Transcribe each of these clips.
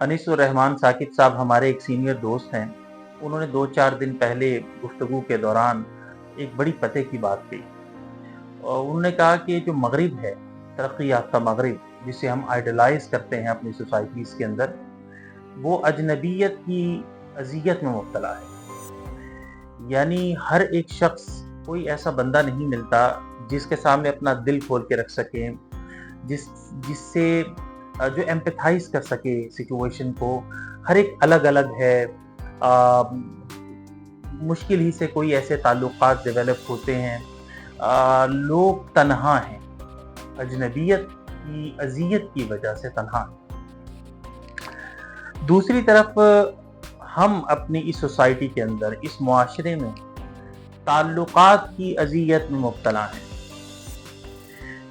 अनीसुर रहमान साकिब साहब हमारे एक सीनियर दोस्त हैं। उन्होंने 2-4 दिन पहले गुफ्तगू के दौरान एक बड़ी पते की बात कही और उन्होंने कहा कि जो मगरिब है, तरक्की याफ्ता मगरिब, जिसे हम आइडलाइज करते हैं अपनी सोसाइटीज़ के अंदर, वो अजनबियत की अज़ियत में मुब्तला है। यानी हर एक शख्स, कोई ऐसा बंदा नहीं मिलता जिसके सामने अपना दिल खोल के रख सके, जिससे जो एम्पैथाइज कर सके सिचुएशन को। हर एक अलग अलग है। आ, मुश्किल ही से कोई ऐसे ताल्लुकात डेवलप होते हैं। लोग तन्हा हैं, अजनबियत की अजियत की वजह से तन्हा हैं। दूसरी तरफ हम अपनी इस सोसाइटी के अंदर, इस मुआशरे में ताल्लुकात की अजियत में मुब्तला हैं।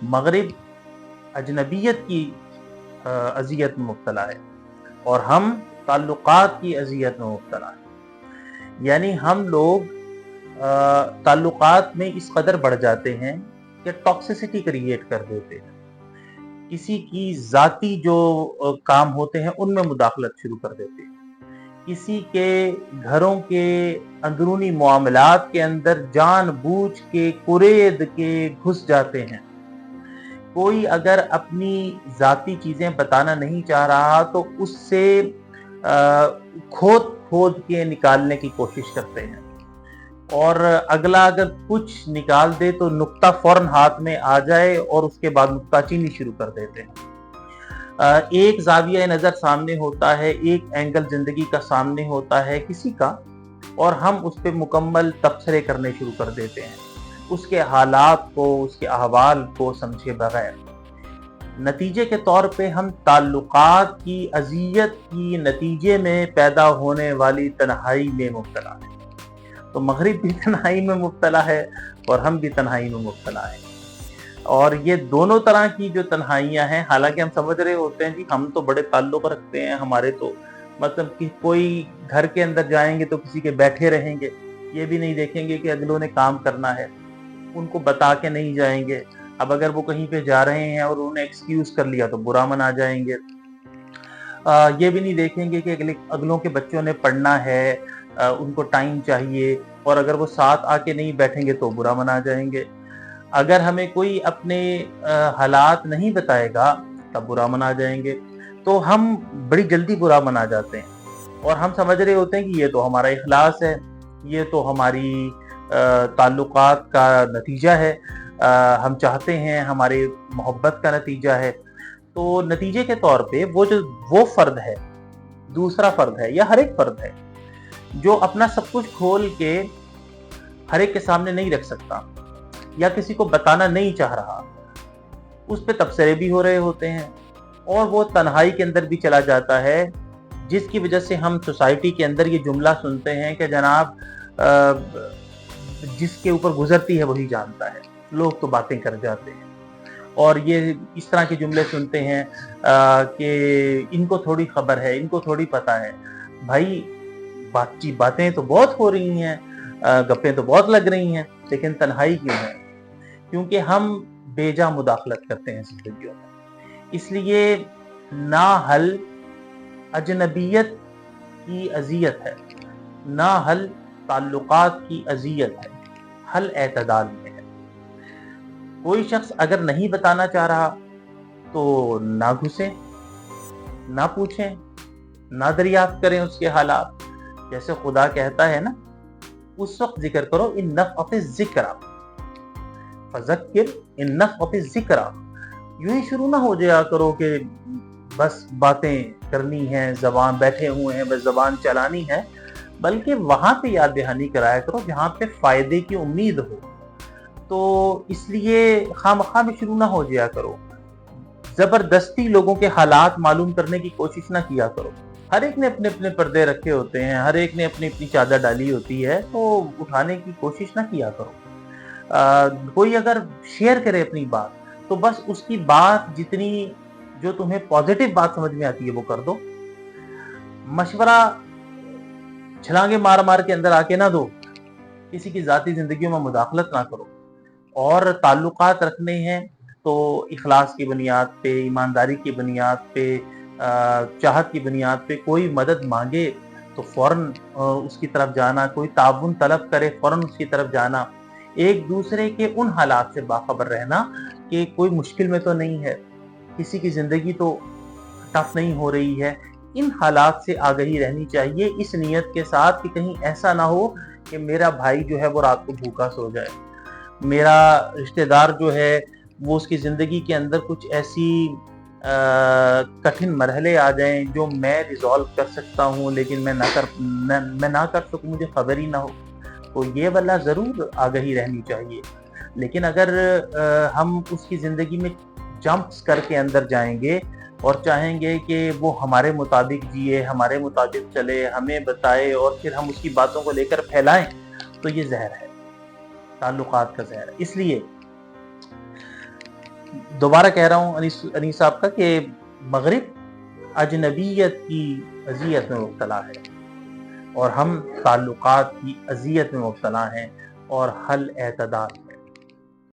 मगरिब अजनबियत की अजियत में मुब्तला है और हम ताल्लुकात की अजियत में मुब्तला है। यानी हम लोग ताल्लुकात में इस कदर बढ़ जाते हैं कि टॉक्सिसिटी क्रिएट कर देते हैं। किसी की ज़ाती जो काम होते हैं उनमें मुदाखलत शुरू कर देते हैं। किसी के घरों के अंदरूनी मामलात के अंदर जानबूझ के कुरेद के घुस जाते हैं। कोई अगर अपनी ज़ाती चीज़ें बताना नहीं चाह रहा तो उससे खोद खोद के निकालने की कोशिश करते हैं, और अगला अगर कुछ निकाल दे तो नुक्ता फौरन हाथ में आ जाए और उसके बाद नुक्ताचीनी शुरू कर देते हैं। एक ज़ाविया नज़र सामने होता है, एक एंगल ज़िंदगी का सामने होता है किसी का, और हम उस पर मुकम्मल तबसरे करने शुरू कर देते हैं, उसके हालात को, उसके अहवाल को समझे बगैर। नतीजे के तौर पे हम ताल्लुकात की अजियत की नतीजे में पैदा होने वाली तन्हाई में मुब्तला है। तो मगरिब भी तन्हाई में मुब्तला है और हम भी तन्हाई में मुब्तला है। और ये दोनों तरह की जो तन्हाइयाँ हैं, हालांकि हम समझ रहे होते हैं कि हम तो बड़े ताल्लुक रखते हैं, हमारे तो मतलब कि कोई घर के अंदर जाएंगे तो किसी के बैठे रहेंगे, ये भी नहीं देखेंगे कि अगलों ने काम करना है, उनको बता के नहीं जाएंगे। अब अगर वो कहीं पे जा रहे हैं और उन्होंने एक्सक्यूज कर लिया तो बुरा मना जाएंगे। ये भी नहीं देखेंगे कि अगलों के बच्चों ने पढ़ना है, उनको टाइम चाहिए, और अगर वो साथ आके नहीं बैठेंगे तो बुरा मना जाएंगे। अगर हमें कोई अपने हालात नहीं बताएगा तब बुरा मना जाएंगे। तो हम बड़ी जल्दी बुरा मना जाते हैं और हम समझ रहे होते हैं कि ये तो हमारा इखलास है, ये तो हमारी ताल्लुकात का नतीजा है, हम चाहते हैं, हमारे मोहब्बत का नतीजा है। तो नतीजे के तौर पे वो फर्द है, दूसरा फर्द है या हर एक फर्द है जो अपना सब कुछ खोल के हर एक के सामने नहीं रख सकता या किसी को बताना नहीं चाह रहा, उस पे तबसरे भी हो रहे होते हैं और वो तन्हाई के अंदर भी चला जाता है, जिसकी वजह से हम सोसाइटी के अंदर ये जुमला सुनते हैं कि जनाब जिसके ऊपर गुजरती है वही जानता है। लोग तो बातें कर जाते हैं और ये इस तरह के जुमले सुनते हैं कि इनको थोड़ी खबर है, इनको थोड़ी पता है। भाई बातें तो बहुत हो रही हैं, गप्पें तो बहुत लग रही हैं, लेकिन तन्हाई क्यों है? क्योंकि हम बेजा मुदाखलत करते हैं जिंदगियों में। इसलिए ना हल अजनबियत की अजियत है, ना हल ताल्लुकात की अजियत है, हल एतदाल में है। कोई शख्स अगर नहीं बताना चाह रहा तो ना घुसे, ना पूछें, ना दरियाफ्त करें उसके हालात। जैसे खुदा कहता है ना, उस वक्त जिक्र करो इन नफ़अ ज़िक्रा फज़क्किर इन नफ़अ ज़िक्रा। यूं ही शुरू ना हो जाया करो कि बस बातें करनी है, ज़बान बैठे हुए हैं, बस ज़बान चलानी है, बल्कि वहां पे याद दहानी कराया करो जहां पे फायदे की उम्मीद हो। तो इसलिए खामखा में शुरू ना हो जाया करो, जबरदस्ती लोगों के हालात मालूम करने की कोशिश ना किया करो। हर एक ने अपने अपने पर्दे रखे होते हैं, हर एक ने अपनी अपनी चादर डाली होती है, तो उठाने की कोशिश ना किया करो। कोई अगर शेयर करे अपनी बात तो बस उसकी बात जितनी जो तुम्हें पॉजिटिव बात समझ में आती है वो कर दो। मशवरा छलांगे मार मार के अंदर आके ना दो, किसी की जाती जिंदगियों में मुदाखलत ना करो। और ताल्लुकात रखने हैं तो इखलास की बुनियाद पे, ईमानदारी की बुनियाद पे, چاہت کی بنیاد پہ کوئی مدد مانگے تو فوراً اس کی طرف جانا، کوئی تعاون طلب کرے فوراً اس کی طرف جانا، ایک دوسرے کے ان حالات سے باخبر رہنا کہ کوئی مشکل میں تو نہیں ہے، کسی کی زندگی تو ٹف نہیں ہو رہی ہے، ان حالات سے آگہی رہنی چاہیے، اس نیت کے ساتھ کہ کہیں ایسا نہ ہو کہ میرا بھائی جو ہے وہ رات کو بھوکا سو جائے، میرا رشتہ دار جو ہے وہ اس کی زندگی کے اندر کچھ ایسی کٹھن مرحلے آ جائیں جو میں ریزالو کر سکتا ہوں لیکن میں نہ کر سکوں، مجھے خبر ہی نہ ہو، تو یہ والا ضرور آگہی رہنی چاہیے۔ لیکن اگر ہم اس کی زندگی میں جمپس کر کے اندر جائیں گے اور چاہیں گے کہ وہ ہمارے مطابق جیے، ہمارے مطابق چلے، ہمیں بتائے اور پھر ہم اس کی باتوں کو لے کر پھیلائیں، تو یہ زہر ہے، تعلقات کا زہر ہے۔ اس لیے دوبارہ کہہ رہا ہوں انیس صاحب کا کہ مغرب اجنبیت کی اذیت میں مبتلا ہے اور ہم تعلقات کی اذیت میں مبتلا ہیں، اور حل اعتدال